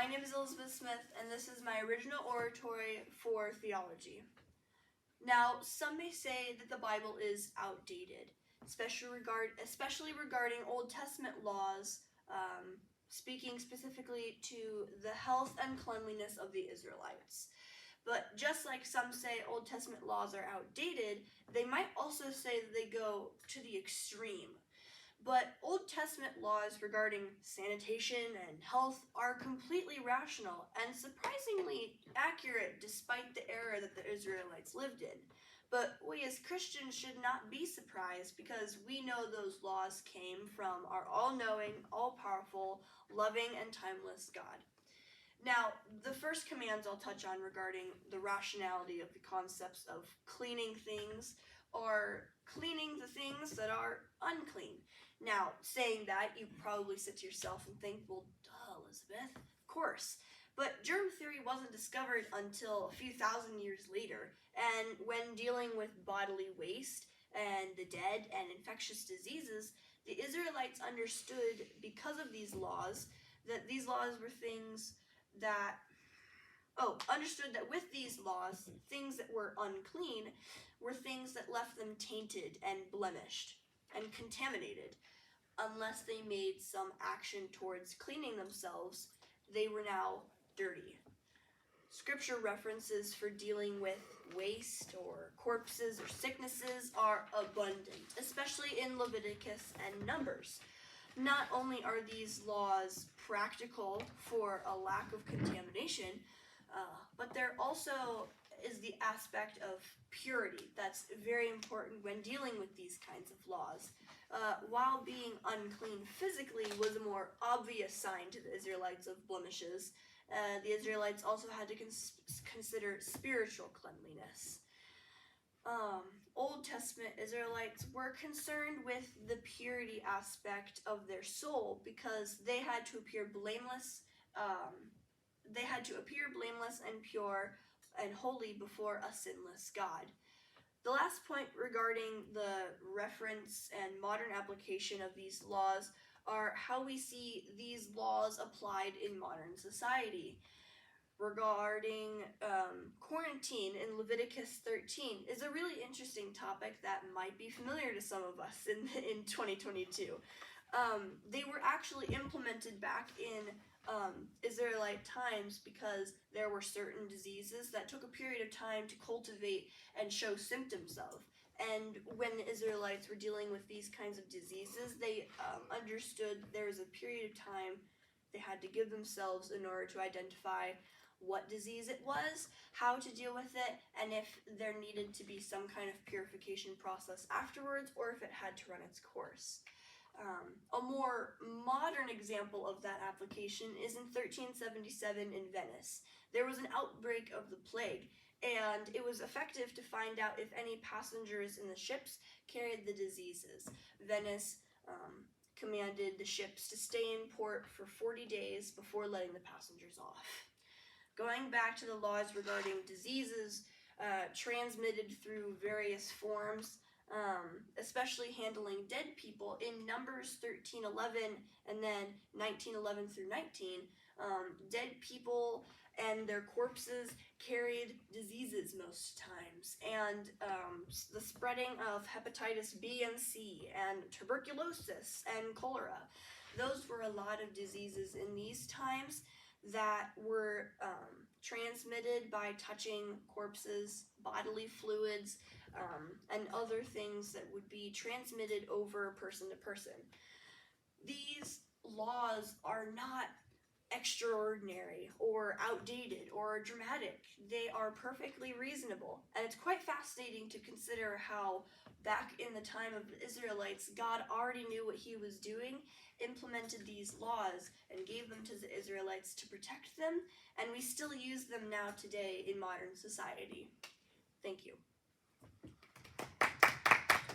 My name is Elizabeth Smith, and this is my original oratory for theology. Now, some may say that the Bible is outdated, especially regarding Old Testament laws, speaking specifically to the health and cleanliness of the Israelites. But just like some say Old Testament laws are outdated, they might also say that they go to the extreme. But Old Testament laws regarding sanitation and health are completely rational and surprisingly accurate despite the era that the Israelites lived in. But we as Christians should not be surprised because we know those laws came from our all-knowing, all-powerful, loving, and timeless God. Now, the first commands I'll touch on regarding the rationality of the concepts of cleaning things are cleaning the things that are unclean. Now, saying that, you probably sit to yourself and think, well, duh, Elizabeth, of course. But germ theory wasn't discovered until a few thousand years later, and when dealing with bodily waste and the dead and infectious diseases, the Israelites understood, because of these laws, that these laws were things that understood that with these laws, things that were unclean were things that left them tainted and blemished and contaminated. Unless they made some action towards cleaning themselves, they were now dirty. Scripture references for dealing with waste or corpses or sicknesses are abundant, especially in Leviticus and Numbers. Not only are these laws practical for a lack of contamination, but there also is the aspect of purity that's very important when dealing with these kinds of laws. While being unclean physically was a more obvious sign to the Israelites of blemishes, the Israelites also had to consider spiritual cleanliness. Old Testament Israelites were concerned with the purity aspect of their soul because they had to appear blameless. And pure and holy before a sinless God. The last point regarding the reference and modern application of these laws are how we see these laws applied in modern society. Regarding quarantine in Leviticus 13 is a really interesting topic that might be familiar to some of us in 2022. They were actually implemented back in Israelite times because there were certain diseases that took a period of time to cultivate and show symptoms of. And when the Israelites were dealing with these kinds of diseases, they understood there was a period of time they had to give themselves in order to identify what disease it was, how to deal with it, and if there needed to be some kind of purification process afterwards, or if it had to run its course. A more modern example of that application is in 1377 in Venice. There was an outbreak of the plague, and it was effective to find out if any passengers in the ships carried the diseases. Venice commanded the ships to stay in port for 40 days before letting the passengers off. Going back to the laws regarding diseases transmitted through various forms, especially handling dead people, in Numbers 13:11 and then 19:11 through 19, dead people and their corpses carried diseases most times, and the spreading of hepatitis B and C and tuberculosis and cholera. Those were a lot of diseases in these times that were transmitted by touching corpses, bodily fluids, and other things that would be transmitted over person to person. These laws are not extraordinary or outdated or dramatic. They are perfectly reasonable. And it's quite fascinating to consider how back in the time of the Israelites, God already knew what he was doing, implemented these laws, and gave them to the Israelites to protect them, and we still use them now today in modern society. Thank you.